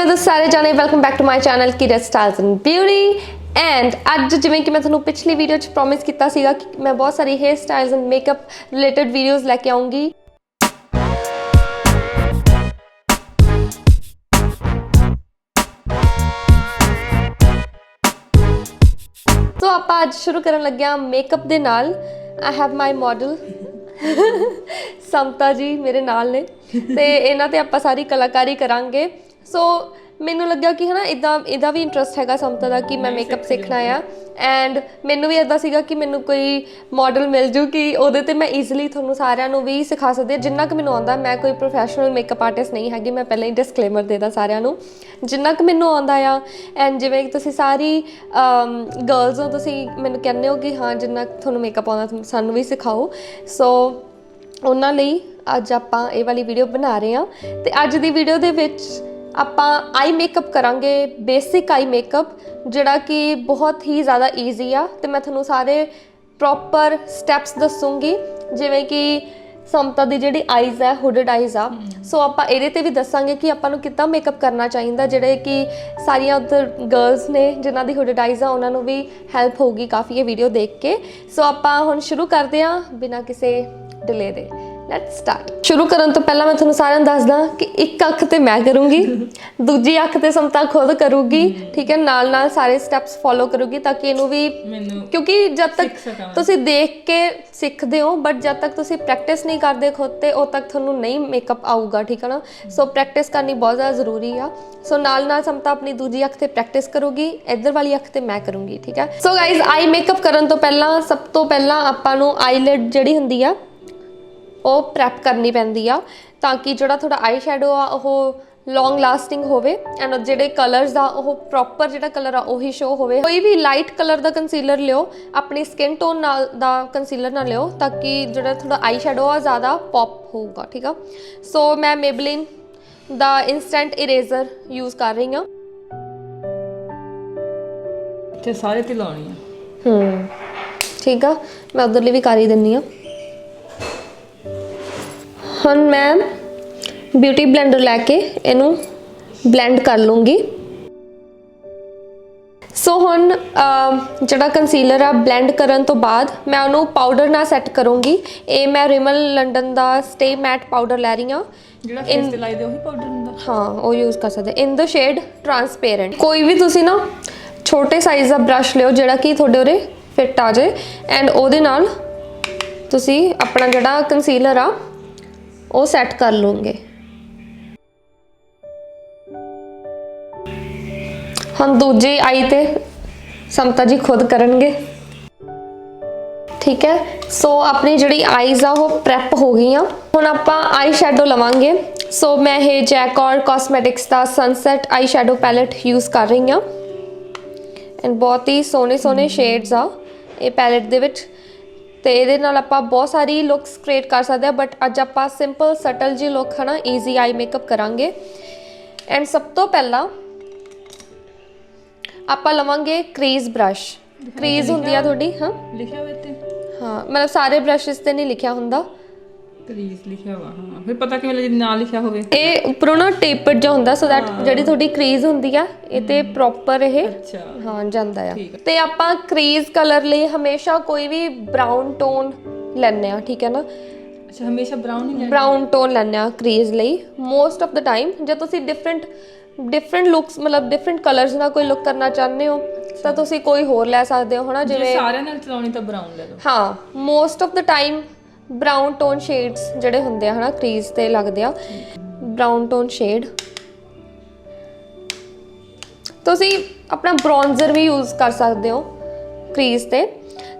दोस्तों सारे जाने welcome back to my channel Kirat styles and beauty and अज जिवें कि मैं तुहानूं पिछली वीडियो च प्रॉमिस किया सीगा कि मैं बहुत सारी hair styles and makeup related videos लैके आऊँगी। तो आप आज शुरू करन लगे मेकअप दे नाल। आई हैव माई मॉडल समता जी मेरे नाल ने ते इन्हां ते आपां सारी कलाकारी करांगे। सो मैनू लग्या कि है ना इदा भी इंटरस्ट हैगा समता का कि मैं मेकअप सीखना आ एंड मैनू भी इदा सीगा कि मैनू कोई मॉडल मिल जू कि उहदे ते मैं ईजली तुहानूं सारिआं नूं भी सिखा सकदी हां। जिन्ना क मैनू आउंदा, मैं कोई प्रोफैशनल मेकअप आर्टिस्ट नहीं हैगी, मैं पहले ही डिस्कलेमर दे दा सारिआं नूं। जिन्ना क मैनू आउंदा आ एंड जिवें तुसीं सारी गर्ल्स हो, तुसीं मैनू कहंदे हो कि हाँ जिन्ना तुहानूं मेकअप आउंदा सानूं भी सिखाओ। सो उन्हां लई अज आपां इह वाली वीडियो बना रहे हां ते अज दी वीडियो दे विच आपां आई मेकअप करांगे, बेसिक आई मेकअप जिहड़ा कि बहुत ही ज़्यादा ईजी आ ते मैं तुहानूं सारे प्रॉपर स्टैप्स दसूँगी। जिवें कि समता दी जिहड़ी आईज़ है हुडड आईज़ आ, सो आपां इहदे ते भी दसांगे कि आपां नूं किद्दां मेकअप करना चाहिदा। जिहड़े कि सारियां उधर गर्ल्स ने जिन्हां दी हुडड आईज़ आ उन्हां नूं भी हैल्प होगी काफ़ी ये वीडियो देख के। सो आपां हुण शुरू करदे हां बिना किसी डिले दे। Let's start. शुरू करन तो पहला मैं तुहानूं सारिआं नूं दसदा कि एक अख ते मैं करूँगी, दूजी अख ते समता खुद करूँगी, ठीक है। नाल नाल सारे स्टैप्स फॉलो करूँगी ताकि इनू भी, क्योंकि जब तक तुसीं देख के सीखदे हो बट जब तक तुसीं प्रैक्टिस नहीं करदे खुद ते उद तक तुहानूं नहीं मेकअप आऊगा, ठीक है ना। सो प्रैक्टिस करनी बहुत ज़्यादा ज़रूरी आ। सो नाल नाल समता अपनी दूजी अख ते प्रैक्टिस करूँगी, इधर वाली अख ते मैं करूँगी, ठीक है। सो गाइज आई मेकअप करन तो पहला सब तो पहला आपां नूं आईलिड जिहड़ी हुंदी आ ਉਹ ਪ੍ਰੈਪ ਕਰਨੀ ਪੈਂਦੀ ਆ ਤਾਂ ਕਿ ਜਿਹੜਾ ਤੁਹਾਡਾ ਆਈ ਸ਼ੈਡੋ ਆ ਉਹ ਲੌਂਗ ਲਾਸਟਿੰਗ ਹੋਵੇ ਐਂਡ ਜਿਹੜੇ ਕਲਰਸ ਆ ਉਹ ਪ੍ਰੋਪਰ ਜਿਹੜਾ ਕਲਰ ਆ ਉਹੀ ਸ਼ੋ ਹੋਵੇ। ਕੋਈ ਵੀ ਲਾਈਟ ਕਲਰ ਦਾ ਕੰਸੀਲਰ ਲਿਓ, ਆਪਣੀ ਸਕਿਨ ਟੋਨ ਨਾਲ ਦਾ ਕੰਸੀਲਰ ਨਾ ਲਿਓ ਤਾਂ ਕਿ ਜਿਹੜਾ ਤੁਹਾਡਾ ਆਈ ਸ਼ੈਡੋ ਆ ਜ਼ਿਆਦਾ ਪੌਪ ਹੋਊਗਾ, ਠੀਕ ਆ। ਸੋ ਮੈਂ ਮੇਬਲਿਨ ਦਾ ਇੰਸਟੈਂਟ ਇਰੇਜ਼ਰ ਯੂਜ਼ ਕਰ ਰਹੀ ਹਾਂ ਤੇ ਸਾਰੇ ਤੇ ਲਾਉਣੀ ਆ। ਠੀਕ ਆ, ਮੈਂ ਉਧਰਲੀ ਵੀ ਕਰ ਹੀ ਦਿੰਨੀ ਆ। ਹੁਣ मैं ब्यूटी ब्लेंडर लैके इनू ब्लेंड कर लूँगी। सो हुण जिहड़ा कंसीलर आ ब्लेंड करन तो बाद मैं उन्हों पाउडर नाल सैट करूँगी। ये मैं रिमल लंडन का स्टे मैट पाउडर लै रही हाँ। हाँ वो यूज़ कर सकते इन द शेड ट्रांसपेरेंट। कोई भी तुसी ना छोटे साइज़ का ब्रश लियो जिहड़ा कि तुहाडे उरे फिट आ जाए एंड उहदे नाल तुसी अपना जिहड़ा कंसीलर आ वो सैट कर लूँगे। हम दूजी आई ते समता जी खुद करनगे, ठीक है। सो अपनी जिहड़ी आईज़ आ वो प्रैप हो गई। हुण आपां आई शैडो लवांगे। सो मैं ये जैकॉर कॉस्मैटिक्स का sunset eye shadow palette use कर रही हाँ एंड बहुत ही सोहने सोहने शेड्स आ ये पैलेट दे विच ते इहदे नाल आपां बहुत सारी लुक्स क्रिएट कर सकते हैं बट अज आपां सिंपल सटल जी लुक है ना ईजी आई मेकअप करांगे। एंड सब तो पहला आपां लवांगे क्रीज ब्रश। क्रीज हुंदी आ तुहाडी, हाँ लिखिआ होवे ते, हाँ मतलब सारे ब्रशेस ते नहीं लिखिआ हुंदा, क्रीज लिखिआ वा। हाँ फिर पता किवें लगे ना लिखिआ होवे। ਇਹ ਉੱਪਰੋਂ ਨਾ ਟੇਪਡ ਜਿਹਾ ਹੁੰਦਾ ਸੋ ਦੈਟ ਜਿਹੜੀ ਤੁਹਾਡੀ ਕ੍ਰੀਜ਼ ਹੁੰਦੀ ਆ ਇਹ ਤੇ ਪ੍ਰੋਪਰ ਇਹ ਹਾਂ ਜਾਂਦਾ ਆ। ਤੇ ਆਪਾਂ ਕ੍ਰੀਜ਼ ਕਲਰ ਲਈ ਹਮੇਸ਼ਾ ਕੋਈ ਵੀ ਬਰਾਊਨ ਟੋਨ ਲੈਣੇ ਆ, ਠੀਕ ਹੈ ਨਾ। ਅੱਛਾ ਹਮੇਸ਼ਾ ਬਰਾਊਨ ਹੀ ਲੈਣਾ, ਬਰਾਊਨ ਟੋਨ ਲੈਣੇ ਆ ਕ੍ਰੀਜ਼ ਲਈ ਮੋਸਟ ਆਫ ਦ ਟਾਈਮ। ਜੇ ਤੁਸੀਂ ਡਿਫਰੈਂਟ ਲੁੱਕਸ ਮਤਲਬ ਡਿਫਰੈਂਟ ਕਲਰਸ ਨਾਲ ਕੋਈ ਲੁੱਕ ਕਰਨਾ ਚਾਹੁੰਦੇ ਹੋ ਤਾਂ ਤੁਸੀਂ ਕੋਈ ਹੋਰ ਲੈ ਸਕਦੇ ਹੋ, ਹਨਾ। ਜਿਵੇਂ ਸਾਰਿਆਂ ਨਾਲ ਚਲਾਉਣੀ ਤਾਂ ਬਰਾਊਨ ਲੈ ਲਓ। ਹਾਂ most of the time brown tone shades ਜਿਹੜੇ ਹੁੰਦੇ ਆ ਹਨਾ ਕ੍ਰੀਜ਼ ਤੇ ਲੱਗਦੇ ਆ। ਬਰਾਊਨ ਟੋਨ ਸ਼ੇਡ ਤੁਸੀਂ ਆਪਣਾ ਬ੍ਰੌਂਜ਼ਰ ਵੀ ਯੂਜ਼ ਕਰ ਸਕਦੇ ਹੋ ਕ੍ਰੀਜ਼ ਤੇ।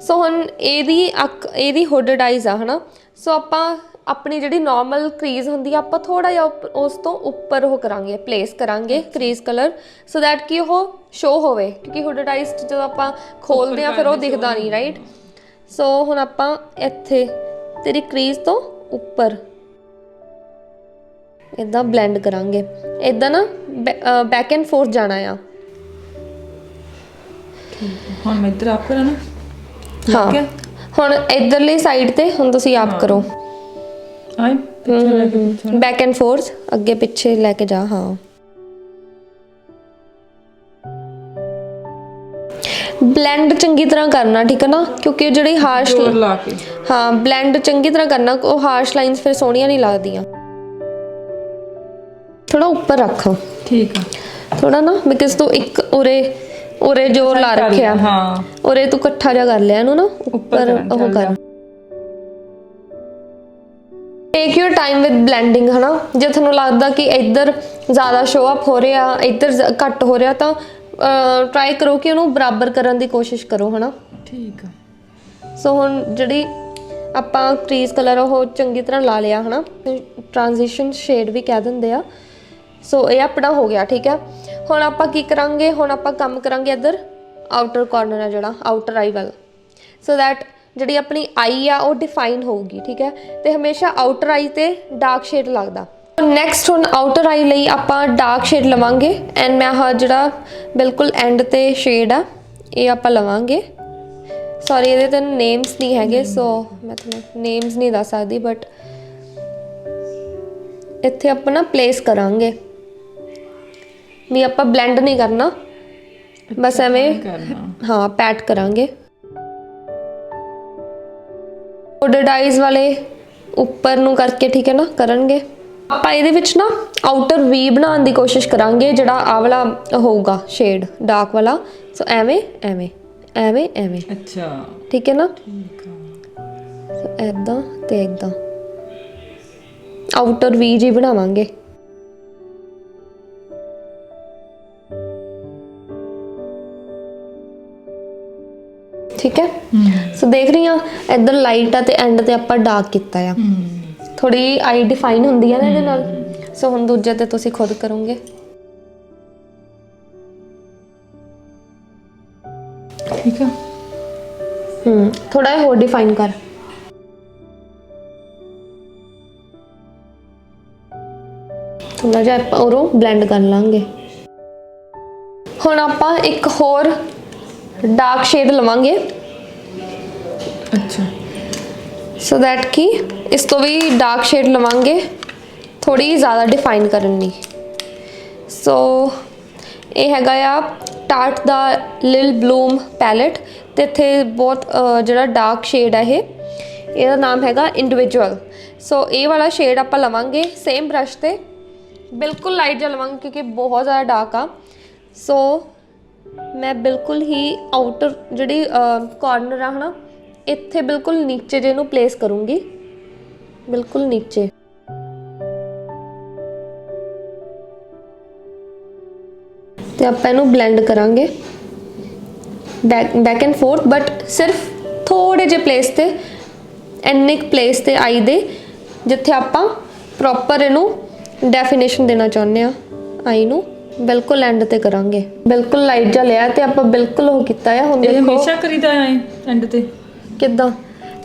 ਸੋ ਹੁਣ ਇਹਦੀ ਹੁਡਡ ਆਈਜ਼ ਆ ਹਨਾ। ਸੋ ਆਪਾਂ ਆਪਣੀ ਜਿਹੜੀ ਨਾਰਮਲ ਕ੍ਰੀਜ਼ ਹੁੰਦੀ ਆ ਆਪਾਂ ਥੋੜਾ ਜਿਹਾ ਉਸ ਤੋਂ ਉੱਪਰ ਉਹ ਕਰਾਂਗੇ, ਪਲੇਸ ਕਰਾਂਗੇ ਕ੍ਰੀਜ਼ ਕਲਰ ਸੋ ਦੈਟ ਕਿ ਉਹ ਸ਼ੋ ਹੋਵੇ, ਕਿਉਂਕਿ ਹੁਡਡ ਆਈਜ਼ ਜਦੋਂ ਆਪਾਂ ਖੋਲਦੇ ਆ ਫਿਰ ਉਹ ਦਿਖਦਾ ਨਹੀਂ, ਰਾਈਟ। ਸੋ ਹੁਣ ਆਪਾਂ ਇੱਥੇ तेरी क्रीज तो उपर इदा ब्लेंड करांगे। इदा ना बैक एंड फोर्थ जाना आ। हुण मैं इधर आप करा ना, हाँ हुण इधरली साइड ते हुण तुसीं आप करो। बैक एंड फोर्थ अगे पिछे लेके जा। हाँ ਬਲੈਂਡ ਚੰਗੀ ਤਰ੍ਹਾਂ ਕਰਨਾ, ਠੀਕ ਹੈ ਨਾ, ਕਿਉਂਕਿ ਜਿਹੜੀ ਹਾਰਸ਼ ਜ਼ੋਰ ਲਾ ਕੇ ਹਾਂ ਬਲੈਂਡ ਚੰਗੀ ਤਰ੍ਹਾਂ ਕਰਨਾ, ਉਹ ਹਾਰਸ਼ ਲਾਈਨਸ ਫਿਰ ਸੋਹਣੀਆਂ ਨਹੀਂ ਲੱਗਦੀਆਂ। ਥੋੜਾ ਉੱਪਰ ਰੱਖ, ਠੀਕ ਆ, ਥੋੜਾ ਨਾ, ਬਿਕਾਜ਼ ਤੂੰ ਇੱਕ ਉਰੇ ਜ਼ੋਰ ਲਾ ਰੱਖਿਆ, ਹਾਂ ਉਰੇ ਤੂੰ ਇਕੱਠਾ ਜਿਹਾ ਕਰ ਲਿਆ ਇਹਨੂੰ ਨਾ, ਉੱਪਰ ਉਹ ਕਰ। ਟੇਕ ਯੂਰ ਟਾਈਮ ਵਿਦ ਬਲੈਂਡਿੰਗ, ਹੈ ਨਾ। ਜੇ ਤੁਹਾਨੂੰ ਲੱਗਦਾ ਕਿ ਇੱਧਰ ਜ਼ਿਆਦਾ ਸ਼ੋ ਅਪ ਹੋ ਰਿਹਾ, ਇੱਧਰ ਘੱਟ ਹੋ ਰਿਹਾ, ਤਾਂ ਟਰਾਈ ਕਰੋ ਕਿ ਉਹਨੂੰ ਬਰਾਬਰ ਕਰਨ ਦੀ ਕੋਸ਼ਿਸ਼ ਕਰੋ, ਹੈ ਨਾ। ਠੀਕ ਆ। ਸੋ ਹੁਣ ਜਿਹੜੀ ਆਪਾਂ ਕ੍ਰੀਜ਼ ਕਲਰ ਉਹ ਚੰਗੀ ਤਰ੍ਹਾਂ ਲਾ ਲਿਆ, ਹੈ ਨਾ, ਟ੍ਰਾਂਜੀਸ਼ਨ ਸ਼ੇਡ ਵੀ ਕਹਿ ਦਿੰਦੇ ਆ। ਸੋ ਇਹ ਆਪਣਾ ਹੋ ਗਿਆ, ਠੀਕ ਹੈ। ਹੁਣ ਆਪਾਂ ਕੀ ਕਰਾਂਗੇ, ਹੁਣ ਆਪਾਂ ਕੰਮ ਕਰਾਂਗੇ ਇੱਧਰ ਆਊਟਰ ਕਾਰਨਰ ਆ ਜਿਹੜਾ ਆਊਟਰ ਆਈ ਵੱਲ, ਸੋ ਦੈਟ ਜਿਹੜੀ ਆਪਣੀ ਆਈ ਆ ਉਹ ਡਿਫਾਈਨ ਹੋਊਗੀ, ਠੀਕ ਹੈ। ਤੇ ਹਮੇਸ਼ਾ ਆਊਟਰ ਆਈ ਤੇ ਡਾਰਕ ਸ਼ੇਡ ਲੱਗਦਾ। ਨੈਕਸਟ ਹੁਣ ਆਊਟਰ ਆਈ ਲਈ ਆਪਾਂ ਡਾਰਕ ਸ਼ੇਡ ਲਵਾਂਗੇ, ਐਂਡ ਮੈਂ ਆਹ ਜਿਹੜਾ ਬਿਲਕੁਲ ਐਂਡ ਤੇ ਸ਼ੇਡ ਆ ਇਹ ਆਪਾਂ ਲਵਾਂਗੇ। ਸੌਰੀ ਇਹਦੇ ਤੇ ਨੇਮਸ ਨਹੀਂ ਹੈਗੇ, ਸੋ ਮੈਂ ਤੁਹਾਨੂੰ ਨੇਮਸ ਨਹੀਂ ਦੱਸ ਸਕਦੀ, ਬਟ ਇੱਥੇ ਆਪਾਂ ਨਾ ਪਲੇਸ ਕਰਾਂਗੇ ਵੀ ਆਪਾਂ ਬਲੈਂਡ ਨਹੀਂ ਕਰਨਾ, ਬਸ ਐਵੇਂ ਹਾਂ ਪੈਟ ਕਰਾਂਗੇ। ਕੋਡਡ ਆਈਜ਼ ਵਾਲੇ ਉੱਪਰ ਨੂੰ ਕਰਕੇ, ਠੀਕ ਹੈ ਨਾ, ਕਰਨਗੇ। ਆਪਾਂ ਇਹਦੇ ਵਿੱਚ ਨਾ ਆਊਟਰ ਵੀ ਬਣਾਉਣ ਦੀ ਕੋਸ਼ਿਸ਼ ਕਰਾਂਗੇ, ਜਿਹੜਾ ਆਹ ਵਾਲਾ ਹੋਊਗਾ ਸ਼ੇਡ ਡਾਰਕ ਵਾਲਾ। ਸੋ ਐਵੇਂ ਐਵੇਂ ਐਵੇਂ ਐਵੇਂ, ਅੱਛਾ ਠੀਕ ਹੈ ਨਾ। ਠੀਕ ਆ। ਸੋ ਐਦਾਂ ਤੇ ਐਦਾਂ ਆਊਟਰ ਵੀ ਜੀ ਬਣਾਵਾਂਗੇ। ਠੀਕ ਹੈ। ਸੋ ਦੇਖ ਰਹੀ ਹਾਂ ਇੱਧਰ ਲਾਈਟ ਆ ਤੇ ਐਂਡ ਤੇ ਆਪਾਂ ਡਾਰਕ ਕੀਤਾ ਆ, ਥੋੜੀ ਆਈ ਡਿਫਾਈਨ ਹੁੰਦੀ ਆ ਨਾ ਇਹਦੇ ਨਾਲ। ਸੋ ਹੁਣ ਦੂਜੇ ਤੇ ਤੁਸੀਂ ਖੁਦ ਕਰੋਗੇ। ਠੀਕ ਆ। ਥੋੜਾ ਜਿਹਾ ਹੋਰ ਡਿਫਾਈਨ ਕਰ। ਥੋੜਾ ਜਿਹਾ ਆਪਾਂ ਉਹਨੂੰ ਬਲੈਂਡ ਕਰ ਲਾਂਗੇ। ਹੁਣ ਆਪਾਂ ਇੱਕ ਹੋਰ ਡਾਰਕ ਸ਼ੇਡ ਲਵਾਂਗੇ, ਅੱਛਾ, ਸੋ ਦੈਟ ਕਿ ਇਸ ਤੋਂ ਵੀ ਡਾਰਕ ਸ਼ੇਡ ਲਵਾਂਗੇ ਥੋੜੀ ਜ਼ਿਆਦਾ ਡਿਫਾਈਨ ਕਰਨ ਲਈ। ਸੋ ਇਹ ਹੈਗਾ ਆ ਟਾਰਟ ਦਾ ਲਿਲ ਬਲੂਮ ਪੈਲਟ, ਤੇ ਇੱਥੇ ਬਹੁਤ ਜਿਹੜਾ ਡਾਰਕ ਸ਼ੇਡ ਹੈ ਇਹਦਾ ਨਾਮ ਹੈਗਾ ਇੰਡੀਵਿਜੂਅਲ। ਸੋ ਇਹ ਵਾਲਾ ਸ਼ੇਡ ਆਪਾਂ ਲਵਾਂਗੇ ਸੇਮ ਬ੍ਰਸ਼ ਤੇ, ਬਿਲਕੁਲ ਲਾਈਟ ਜਿਹਾ ਲਵਾਂਗੇ ਕਿਉਂਕਿ ਬਹੁਤ ਜ਼ਿਆਦਾ ਡਾਰਕ ਆ। ਸੋ ਮੈਂ ਬਿਲਕੁਲ ਹੀ ਆਊਟਰ ਜਿਹੜੀ ਕਾਰਨਰ ਆ, ਹੈ ਨਾ, ਇੱਥੇ ਬਿਲਕੁਲ ਨੀਚੇ ਜਿਹੇ ਨੂੰ ਪਲੇਸ ਕਰੂੰਗੀ, ਬਿਲਕੁਲ ਨੀਚੇ। ਤੇ ਆਪਾਂ ਇਹਨੂੰ ਬਲੈਂਡ ਕਰਾਂਗੇ ਬੈਕ ਐਂਡ ਫੋਰਥ, ਬਟ ਸਿਰਫ ਥੋੜੇ ਜਿਹੇ ਪਲੇਸ ਤੇ, ਇੰਨੇ ਪਲੇਸ ਤੇ ਆਈ ਦੇ ਜਿੱਥੇ ਆਪਾਂ ਪ੍ਰੋਪਰ ਇਹਨੂੰ ਡੈਫੀਨੇਸ਼ਨ ਦੇਣਾ ਚਾਹੁੰਦੇ ਆ ਆਈ ਨੂੰ। ਬਿਲਕੁਲ ਐਂਡ ਤੇ ਕਰਾਂਗੇ, ਬਿਲਕੁਲ ਲਾਈਟ ਜਿਹਾ ਲਿਆ ਤੇ ਆਪਾਂ ਬਿਲਕੁਲ ਉਹ ਕੀਤਾ ਆ। ਹੁਣ ਦੇਖੋ ਹਮੇਸ਼ਾ ਕਰੀਦਾ ਹੈ ਐਂਡ ਤੇ ਕਿੱਦਾਂ,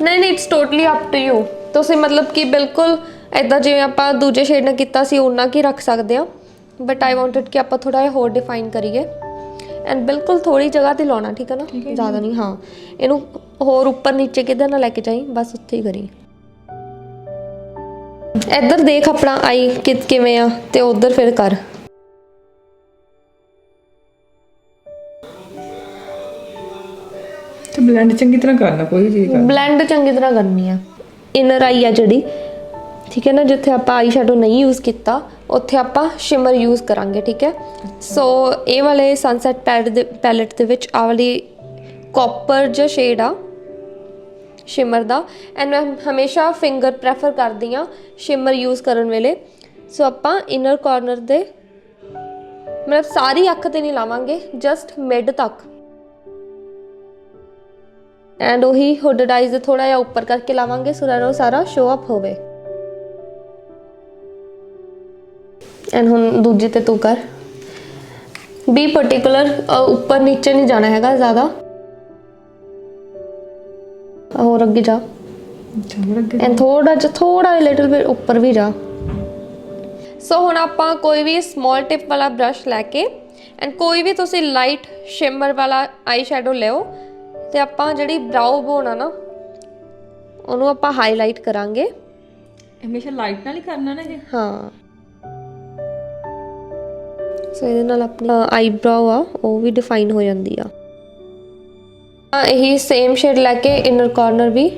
ਨਹੀਂ it's totally up to you. ਤੁਸੀਂ ਮਤਲਬ ਕਿ ਬਿਲਕੁਲ ਇੱਦਾਂ ਜਿਵੇਂ ਆਪਾਂ ਦੂਜੇ ਸ਼ੇਡ ਨਾਲ ਕੀਤਾ ਸੀ ਉਹਨਾਂ ਕੀ ਰੱਖ ਸਕਦੇ ਆ, ਬਟ ਆਈ ਵਾਂਟਡ ਕਿ ਆਪਾਂ ਥੋੜਾ ਜਿਹਾ ਹੋਰ ਡਿਫਾਈਨ ਕਰੀਏ, ਐਂਡ ਬਿਲਕੁਲ ਥੋੜੀ ਜਗ੍ਹਾ ਤੇ ਲਾਉਣਾ, ਠੀਕ ਹੈ ਨਾ, ਜ਼ਿਆਦਾ ਨਹੀਂ। ਹਾਂ ਇਹਨੂੰ ਹੋਰ ਉੱਪਰ ਨੀਚੇ ਕਿੱਧਰ ਨਾ ਲੈ ਕੇ ਜਾਈਂ, ਬਸ ਉੱਥੇ ਹੀ ਕਰੀ। ਇੱਧਰ ਦੇਖ ਆਪਣਾ ਆਈ ਕਿਵੇਂ ਆ ਤੇ ਉਧਰ ਫਿਰ ਕਰ। ਤੇ ਬਲੈਂਡ ਚੰਗੀ ਤਰ੍ਹਾਂ ਕਰਨਾ, ਕੋਈ ਚੀਜ਼ ਬਲੈਂਡ ਚੰਗੀ ਤਰ੍ਹਾਂ ਕਰਨੀ ਆ। ਇਨਰ ਆਈ ਆ ਜਿਹੜੀ, ਠੀਕ ਹੈ ਨਾ, ਜਿੱਥੇ ਆਪਾਂ ਆਈ ਸ਼ੈਡੋ ਨਹੀਂ ਯੂਜ਼ ਕੀਤਾ ਉੱਥੇ ਆਪਾਂ ਸ਼ਿਮਰ ਯੂਜ਼ ਕਰਾਂਗੇ, ਠੀਕ ਹੈ। ਸੋ ਇਹ ਵਾਲੇ ਸਨਸੈਟ ਪੈਲਟ ਦੇ ਵਿੱਚ ਆਹ ਵਾਲੀ ਕਾਪਰ ਜਿਹਾ ਸ਼ੇਡ ਆ ਸ਼ਿਮਰ ਦਾ, ਐਂਡ ਮੈਂ ਹਮੇਸ਼ਾ ਫਿੰਗਰ ਪ੍ਰੈਫਰ ਕਰਦੀ ਹਾਂ ਸ਼ਿਮਰ ਯੂਜ਼ ਕਰਨ ਵੇਲੇ। ਸੋ ਆਪਾਂ ਇਨਰ ਕਾਰਨਰ ਦੇ ਮਤਲਬ ਸਾਰੀ ਅੱਖ ਤੇ ਨਹੀਂ ਲਾਵਾਂਗੇ, ਜਸਟ ਮਿਡ ਤੱਕ, ਐਂਡ ਉਹੀ ਹੁੱਡਡ ਆਈਜ਼ ਥੋੜਾ ਜਿਹਾ ਉੱਪਰ ਕਰਕੇ ਲਾਵਾਂਗੇ ਸੋ ਦੈਟ ਉਹ ਸਾਰਾ ਸ਼ੋ ਅਪ ਹੋਵੇ। ਐਂਡ ਹੁਣ ਦੂਜੀ ਤੇ ਤੂੰ ਕਰ, ਬੀ ਪਾਰਟਿਕੂਲਰ, ਉੱਪਰ ਨੀਚੇ ਨਹੀਂ ਜਾਣਾ ਹੈਗਾ ਜ਼ਿਆਦਾ, ਹੋਰ ਅੱਗੇ ਜਾ, ਐਂਡ ਥੋੜਾ ਲਿਟਲ ਬਿਟ ਉੱਪਰ ਵੀ ਜਾ। ਸੋ ਹੁਣ ਆਪਾਂ ਕੋਈ ਵੀ ਸਮਾਲ ਟਿਪ ਵਾਲਾ ਬ੍ਰਸ਼ ਲੈ ਕੇ, ਐਂਡ ਕੋਈ ਵੀ ਤੁਸੀਂ ਲਾਈਟ ਸ਼ਿਮਰ ਵਾਲਾ ਆਈ ਸ਼ੈਡੋ ਲਿਓ, ਤੇ ਆਪਾਂ ਜਿਹੜੀ ਬਰਾਊ ਬੋਨ ਆ ਨਾ ਉਹਨੂੰ ਆਪਾਂ ਹਾਈਲਾਈਟ ਕਰਾਂਗੇ। ਹਮੇਸ਼ਾ ਲਾਈਟ ਨਾਲ ਹੀ ਕਰਨਾ ਨਾ ਇਹ। ਹਾਂ ਸੋ ਇਹਦੇ ਨਾਲ ਆਪਣੀ ਆਈਬ੍ਰਾਓ ਆ ਉਹ ਵੀ ਡਿਫਾਈਨ ਹੋ ਜਾਂਦੀ ਆ। ਇਹੀ ਸੇਮ ਸ਼ੇਡ ਲੈ ਕੇ ਇਨਰ ਕਾਰਨਰ ਵੀ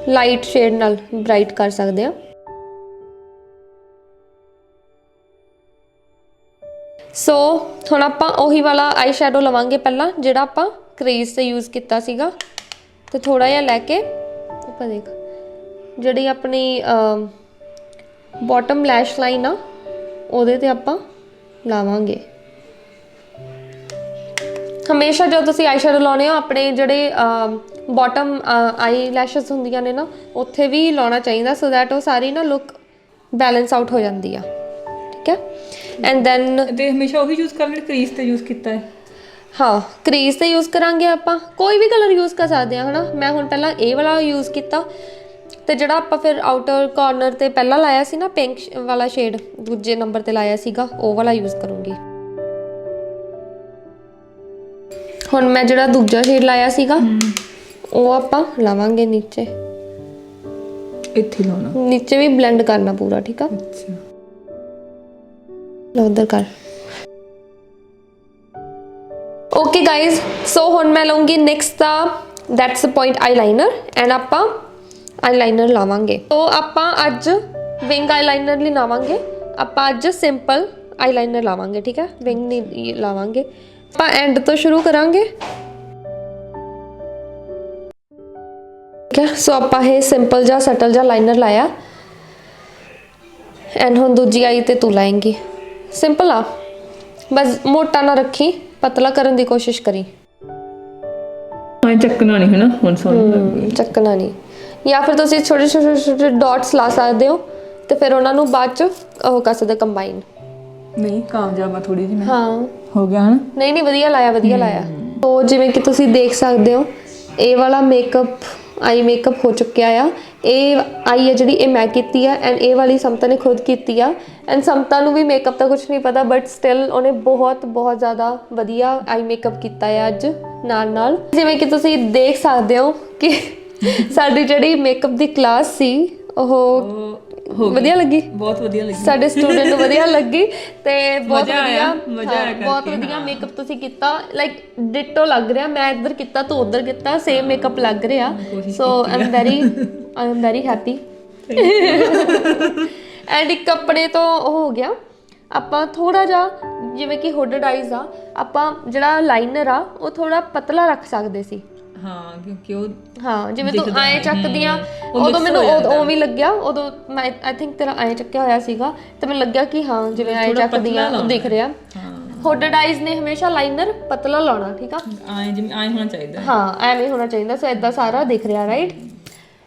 ਲਾਈਟ ਸ਼ੇਡ ਨਾਲ ਬ੍ਰਾਈਟ ਕਰ ਸਕਦੇ ਹਾਂ। ਸੋ ਹੁਣ ਆਪਾਂ ਉਹੀ ਵਾਲਾ ਆਈ ਸ਼ੈਡੋ ਲਵਾਂਗੇ ਪਹਿਲਾਂ ਜਿਹੜਾ ਆਪਾਂ ਕ੍ਰੀਜ਼ ਤੇ ਯੂਜ਼ ਕੀਤਾ ਸੀਗਾ, ਤੇ ਥੋੜਾ ਜਿਹਾ ਲੈ ਕੇ ਆਪਾਂ ਦੇਖ ਜਿਹੜੀ ਆਪਣੀ ਬਾਟਮ ਲੈਸ਼ ਲਾਈਨ ਆ ਉਹਦੇ ਤੇ ਆਪਾਂ ਲਾਵਾਂਗੇ। ਹਮੇਸ਼ਾ ਜਦੋਂ ਤੁਸੀਂ ਆਈ ਸ਼ੈਡੋ ਲਾਉਣੇ ਹੋ ਆਪਣੇ ਜਿਹੜੇ ਬਾਟਮ ਆਈ ਲੈਸ਼ਸ ਹੁੰਦੀਆਂ ਨੇ ਨਾ ਉੱਥੇ ਵੀ ਲਾਉਣਾ ਚਾਹੀਦਾ, ਸੋ ਦੈਟ ਉਹ ਸਾਰੀ ਨਾ ਲੁੱਕ ਬੈਲੈਂਸ ਆਊਟ ਹੋ ਜਾਂਦੀ ਆ। ਠੀਕ ਹੈ, ਐਂਡ ਦੈਨ ਤੇ ਹਮੇਸ਼ਾ ਉਹੀ ਯੂਜ਼ ਕਰਨਾ ਕ੍ਰੀਜ਼ ਤੇ ਯੂਜ਼ ਕੀਤਾ ਹੈ। ਹਾਂ, ਕ੍ਰੀਜ਼ ਤੇ ਯੂਜ਼ ਕਰਾਂਗੇ ਆਪਾਂ, ਕੋਈ ਵੀ ਕਲਰ ਯੂਜ਼ ਕਰ ਸਕਦੇ ਹਾਂ, ਹੈ ਨਾ। ਮੈਂ ਹੁਣ ਪਹਿਲਾਂ ਇਹ ਵਾਲਾ ਯੂਜ਼ ਕੀਤਾ, ਤੇ ਜਿਹੜਾ ਆਪਾਂ ਫਿਰ ਆਊਟਰ ਕਾਰਨਰ ਤੇ ਪਹਿਲਾਂ ਲਾਇਆ ਸੀ ਨਾ ਪਿੰਕ ਵਾਲਾ ਸ਼ੇਡ, ਦੂਜੇ ਨੰਬਰ ਤੇ ਲਾਇਆ ਸੀਗਾ, ਉਹ ਵਾਲਾ ਯੂਜ਼ ਕਰੂੰਗੀ। ਹੁਣ ਮੈਂ ਜਿਹੜਾ ਦੂਜਾ ਸ਼ੇਡ ਲਾਇਆ ਸੀਗਾ ਉਹ ਆਪਾਂ ਲਾਵਾਂਗੇ ਨੀਚੇ, ਇੱਥੇ ਲਾਉਣਾ, ਨੀਚੇ ਵੀ ਬਲੈਂਡ ਕਰਨਾ ਪੂਰਾ। ਠੀਕ ਆ, ਅੱਛਾ ਉਧਰ ਕਰ। ਓਕੇ ਗਾइज, ਸੋ ਹੁਣ ਮੈਂ ਲਵਾਂਗੀ ਨੈਕਸਟ ਦਾ that's a point eyeliner, and ਆਪਾਂ ਆਈਲਾਈਨਰ ਲਾਵਾਂਗੇ। ਸੋ ਆਪਾਂ ਅੱਜ ਵਿੰਗ ਆਈਲਾਈਨਰ ਲਈ ਲਾਵਾਂਗੇ, ਆਪਾਂ ਅੱਜ ਸਿੰਪਲ ਆਈਲਾਈਨਰ ਲਾਵਾਂਗੇ। ਠੀਕ ਹੈ, ਵਿੰਗ ਨਹੀਂ ਲਾਵਾਂਗੇ ਆਪਾਂ, ਐਂਡ ਤੋਂ ਸ਼ੁਰੂ ਕਰਾਂਗੇ। ਠੀਕ ਹੈ, ਸੋ ਆਪਾਂ ਇਹ ਸਿੰਪਲ ਜਿਹਾ ਸਟਲ ਜਿਹਾ ਲਾਈਨਰ ਲਾਇਆ, ਐਂਡ ਹੁਣ ਦੂਜੀ ਆਈ ਤੇ ਤੂੰ ਲਾਏਂਗੀ। ਸਿੰਪਲ ਆ, ਬਸ ਮੋਟਾ ਨਾ ਰੱਖੀ, ਪਤਲਾ ਕਰਨ ਦੀ ਕੋਸ਼ਿਸ਼ ਕਰੀ। ਚੱਕਣਾ ਨਹੀਂ ਹੈ ਨਾ, ਹੁਣ ਸੋਹਣੀ ਚੱਕਣਾ ਨਹੀਂ, ਜਾਂ ਫਿਰ ਤੁਸੀਂ ਛੋਟੇ ਛੋਟੇ ਛੋਟੇ ਡਾਟਸ ਲਾ ਸਕਦੇ ਹੋ, ਤੇ ਫਿਰ ਉਹਨਾਂ ਨੂੰ ਬਾਅਦ ਚ ਉਹ ਕਰ ਸਕਦੇ ਕੰਬਾਈਨ। ਨਹੀਂ ਕਾਮਯਾਬ ਆ ਥੋੜੀ ਜਿਹੀ। ਹਾਂ ਹੋ ਗਿਆ ਹਨ। ਨਹੀਂ ਵਧੀਆ ਲਾਇਆ, ਵਧੀਆ ਲਾਇਆ। ਤੋ ਜਿਵੇਂ ਕਿ ਤੁਸੀਂ ਦੇਖ ਸਕਦੇ ਹੋ ਇਹ ਵਾਲਾ ਮੇਕਅਪ ਆਈ ਮੇਕਅਪ ਹੋ ਚੁੱਕਿਆ ਆ। ਇਹ ਆਈ ਹੈ ਜਿਹੜੀ ਇਹ ਮੈਂ ਕੀਤੀ ਆ, ਐਂਡ ਇਹ ਵਾਲੀ ਸਮਤਾ ਨੇ ਖੁਦ ਕੀਤੀ ਆ, ਐਂਡ ਸਮਤਾ ਨੂੰ ਵੀ ਮੇਕਅਪ ਦਾ ਕੁਝ ਨਹੀਂ ਪਤਾ, ਬਟ ਸਟਿਲ ਉਹਨੇ ਬਹੁਤ ਜ਼ਿਆਦਾ ਵਧੀਆ ਆਈ ਮੇਕਅਪ ਕੀਤਾ ਹੈ ਅੱਜ ਨਾਲ। ਜਿਵੇਂ ਕਿ ਤੁਸੀਂ ਦੇਖ ਸਕਦੇ ਹੋ ਕਿ ਸਾਡੀ ਜਿਹੜੀ ਮੇਕਅਪ ਦੀ ਕਲਾਸ ਸੀ ਉਹ ਵਧੀਆ ਲੱਗੀ, ਬਹੁਤ ਵਧੀਆ ਲੱਗੀ, ਸਾਡੇ ਸਟੂਡੈਂਟ ਨੂੰ ਵਧੀਆ ਲੱਗੀ, ਤੇ ਬਹੁਤ ਬਹੁਤ ਵਧੀਆ ਮੇਕਅਪ ਤੁਸੀਂ ਕੀਤਾ। ਲਾਈਕ ਡਿਟੋ ਲੱਗ ਰਿਹਾ, ਮੈਂ ਇੱਧਰ ਕੀਤਾ ਤੂੰ ਉੱਧਰ ਕੀਤਾ, ਸੇਮ ਮੇਕਅਪ ਲੱਗ ਰਿਹਾ। So I am very happy. And ਇੱਕ ਕੱਪੜੇ ਤੋਂ ਉਹ ਹੋ ਗਿਆ, ਆਪਾਂ ਥੋੜਾ ਜਿਹਾ ਜਿਵੇਂ ਕਿ ਹੁੱਡਡ ਆਈਜ਼ ਆ, ਆਪਾਂ ਜਿਹੜਾ ਲਾਈਨਰ ਆ ਉਹ ਥੋੜਾ ਪਤਲਾ ਰੱਖ ਸਕਦੇ ਸੀ। ਹਾਂ ਕਿਉਂਕਿ ਉਹ ਹਾਂ ਜਿਵੇਂ ਤੂੰ ਐਂ ਚੱਕਦੀਆਂ, ਉਦੋਂ ਮੈਨੂੰ ਉਵੇਂ ਲੱਗਿਆ, ਉਦੋਂ ਮੈਂ ਆਈ ਥਿੰਕ ਤੇਰਾ ਐਂ ਚੱਕਿਆ ਹੋਇਆ ਸੀਗਾ, ਤੇ ਮੈਨੂੰ ਲੱਗਿਆ ਕਿ ਹਾਂ ਜਿਵੇਂ ਐਂ ਚੱਕਦੀਆਂ ਉਹ ਦਿਖ ਰਿਹਾ। ਹੁੱਡਡ ਆਈਜ਼ ਨੇ ਹਮੇਸ਼ਾ ਲਾਈਨਰ ਪਤਲਾ ਲਾਉਣਾ। ਠੀਕ ਆ, ਐਂ ਜਿਵੇਂ ਐਂ ਹੋਣਾ ਚਾਹੀਦਾ। ਹਾਂ ਐਵੇਂ ਹੋਣਾ ਚਾਹੀਦਾ, ਸੋ ਏਦਾਂ ਸਾਰਾ ਦਿਖ ਰਿਹਾ, ਰਾਈਟ।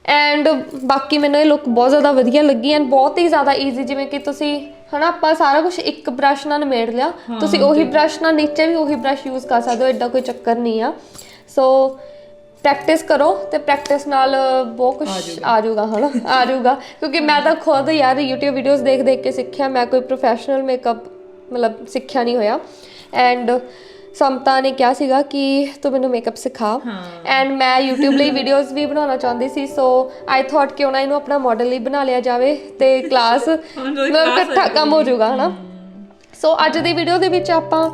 ਐਂਡ ਬਾਕੀ ਮੈਨੂੰ ਇਹ ਲੁੱਕ ਬਹੁਤ ਜ਼ਿਆਦਾ ਵਧੀਆ ਲੱਗੀ, ਐਂਡ ਬਹੁਤ ਹੀ ਜ਼ਿਆਦਾ ਈਜ਼ੀ। ਜਿਵੇਂ ਕਿ ਤੁਸੀਂ ਹਨਾ ਆਪਾਂ ਸਾਰਾ ਕੁਝ ਇੱਕ ਬ੍ਰਸ਼ ਨਾਲ ਨਿਬੇੜ ਲਿਆ, ਤੁਸੀਂ ਉਹੀ ਬ੍ਰਸ਼ ਨਾਲ ਨੀਚੇ ਵੀ ਉਹੀ ਬ੍ਰਸ਼ ਯੂਜ਼ ਕਰ ਸਕਦੇ ਹੋ, ਏਦਾਂ ਕੋਈ ਚੱਕਰ ਨਹੀਂ ਆ। ਸੋ ਪ੍ਰੈਕਟਿਸ ਕਰੋ, ਤੇ ਪ੍ਰੈਕਟਿਸ ਨਾਲ ਬਹੁਤ ਕੁਝ ਆ ਜਾਊਗਾ, ਹਨਾ ਆ ਜਾਊਗਾ, ਕਿਉਂਕਿ ਮੈਂ ਤਾਂ ਖੁਦ ਯਾਰ YouTube ਵੀਡੀਓਜ਼ ਦੇਖ ਕੇ ਸਿੱਖਿਆ, ਮੈਂ ਕੋਈ ਪ੍ਰੋਫੈਸ਼ਨਲ ਮੇਕਅਪ ਮਤਲਬ ਸਿੱਖਿਆ ਨਹੀਂ ਹੋਇਆ। ਐਂਡ ਸਮਤਾ ਨੇ ਕਿਹਾ ਸੀਗਾ ਕਿ ਤੂੰ ਮੈਨੂੰ ਮੇਕਅਪ ਸਿਖਾ, ਐਂਡ ਮੈਂ YouTube ਲਈ ਵੀਡੀਓਜ਼ ਵੀ ਬਣਾਉਣਾ ਚਾਹੁੰਦੀ ਸੀ, ਸੋ ਆਈ ਥੋਟ ਕਿ ਉਹਨਾਂ ਇਹਨੂੰ ਆਪਣਾ ਮਾਡਲ ਲਈ ਬਣਾ ਲਿਆ ਜਾਵੇ, ਤੇ ਕਲਾਸ ਮਤਲਬ ਇਕੱਠਾ ਕੰਮ ਹੋ ਜਾਊਗਾ, ਹਨਾ। ਸੋ ਅੱਜ ਦੀ ਵੀਡੀਓ ਦੇ ਵਿੱਚ ਆਪਾਂ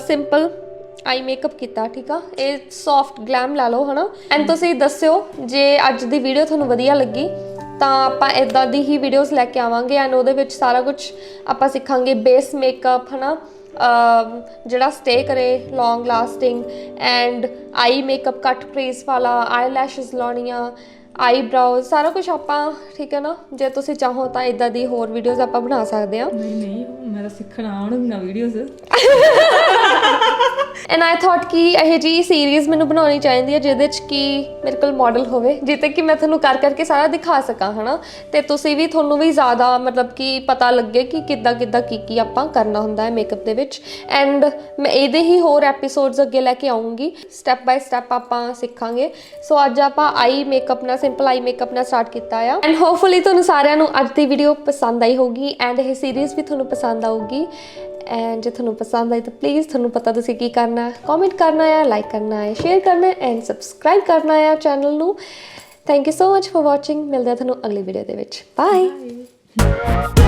ਸਿੰਪਲ ਆਈ ਮੇਕਅਪ ਕੀਤਾ। ਠੀਕ ਆ, ਇਹ ਸੌਫਟ ਗਲੈਮ ਲਾ ਲਓ, ਹਨਾ। ਐਂਡ ਤੁਸੀਂ ਦੱਸਿਓ ਜੇ ਅੱਜ ਦੀ ਵੀਡੀਓ ਤੁਹਾਨੂੰ ਵਧੀਆ ਲੱਗੀ, ਤਾਂ ਆਪਾਂ ਇਦਾਂ ਦੀ ਹੀ ਵੀਡੀਓਜ਼ ਲੈ ਕੇ ਆਵਾਂਗੇ, ਐਂਡ ਉਹਦੇ ਵਿੱਚ ਸਾਰਾ ਕੁਝ ਆਪਾਂ ਸਿੱਖਾਂਗੇ, ਬੇਸ ਮੇਕਅਪ, ਹਨਾ, ਜਿਹੜਾ ਸਟੇ ਕਰੇ, ਲੌਂਗ ਲਾਸਟਿੰਗ, ਐਂਡ ਆਈ ਮੇਕਅਪ ਕੱਟ ਕ੍ਰੀਜ਼ ਵਾਲਾ, ਆਈ ਲੈਸ਼ਸ ਲਾਉਣੀਆਂ, ਆਈਬ੍ਰਾਊਜ਼, ਸਾਰਾ ਕੁਝ ਆਪਾਂ। ਠੀਕ ਹੈ ਨਾ, ਜੇ ਤੁਸੀਂ ਚਾਹੋ ਤਾਂ ਇਦਾਂ ਦੀ ਹੋਰ ਵੀਡੀਓਜ਼ ਆਪਾਂ ਬਣਾ ਸਕਦੇ ਹਾਂ। ਨਹੀਂ ਮੈਂ ਤਾਂ ਸਿੱਖਣਾ ਆਉਣਗੀਆਂ ਵੀਡੀਓਜ਼। ਐਂਡ ਆਈ ਥੋਟ ਕਿ ਇਹ ਜੀ ਸੀਰੀਜ਼ ਮੈਨੂੰ ਬਣਾਉਣੀ ਚਾਹੀਦੀ ਹੈ ਜਿਹਦੇ 'ਚ ਕਿ ਮੇਰੇ ਕੋਲ ਮਾਡਲ ਹੋਵੇ, ਜਿੱਤੇ ਕਿ ਮੈਂ ਤੁਹਾਨੂੰ ਕਰਕੇ ਸਾਰਾ ਦਿਖਾ ਸਕਾਂ, ਹਨਾ, ਤੇ ਤੁਸੀਂ ਵੀ ਤੁਹਾਨੂੰ ਵੀ ਜ਼ਿਆਦਾ ਮਤਲਬ ਕਿ ਪਤਾ ਲੱਗੇ ਕਿ ਕਿੱਦਾਂ ਕੀ ਆਪਾਂ ਕਰਨਾ ਹੁੰਦਾ ਹੈ ਮੇਕਅਪ ਦੇ ਵਿੱਚ। ਐਂਡ ਮੈਂ ਇਹਦੇ ਹੀ ਹੋਰ ਐਪੀਸੋਡਸ ਅੱਗੇ ਲੈ ਕੇ ਆਉਂਗੀ, ਸਟੈਪ ਬਾਏ ਸਟੈਪ ਆਪਾਂ ਸਿੱਖਾਂਗੇ। ਸੋ ਅੱਜ ਆਪਾਂ ਆਈ ਮੇਕਅਪ ਨਾਲ, ਸਿੰਪਲ ਆਈ ਮੇਕਅਪ ਨਾਲ ਸਟਾਰਟ ਕੀਤਾ ਆ, ਐਂਡ ਹੋਪਫੁਲੀ ਤੁਹਾਨੂੰ ਸਾਰਿਆਂ ਨੂੰ ਅੱਜ ਦੀ ਵੀਡੀਓ ਪਸੰਦ ਆਈ ਹੋਊਗੀ, ਐਂਡ ਇਹ ਸੀਰੀਜ਼ ਵੀ ਤੁਹਾਨੂੰ ਪਸੰਦ ਆਊਗੀ। ਐਂਡ ਜੇ ਤੁਹਾਨੂੰ ਪਸੰਦ ਆਈ ਤਾਂ ਪਲੀਜ਼ ਤੁਹਾਨੂੰ ਪਤਾ ਤੁਸੀਂ ਕੀ ਕਰਨਾ ਹੈ, ਕਮੈਂਟ ਕਰਨਾ ਹੈ, ਲਾਈਕ ਕਰਨਾ ਹੈ, ਸ਼ੇਅਰ ਕਰਨਾ ਹੈ, ਐਂਡ ਸਬਸਕ੍ਰਾਈਬ ਕਰਨਾ ਹੈ ਚੈਨਲ ਨੂੰ। Thank you so much for watching. ਮਿਲਦੇ ਹਾਂ ਤੁਹਾਨੂੰ ਅਗਲੀ ਵੀਡੀਓ ਦੇ ਵਿੱਚ। ਬਾਏ।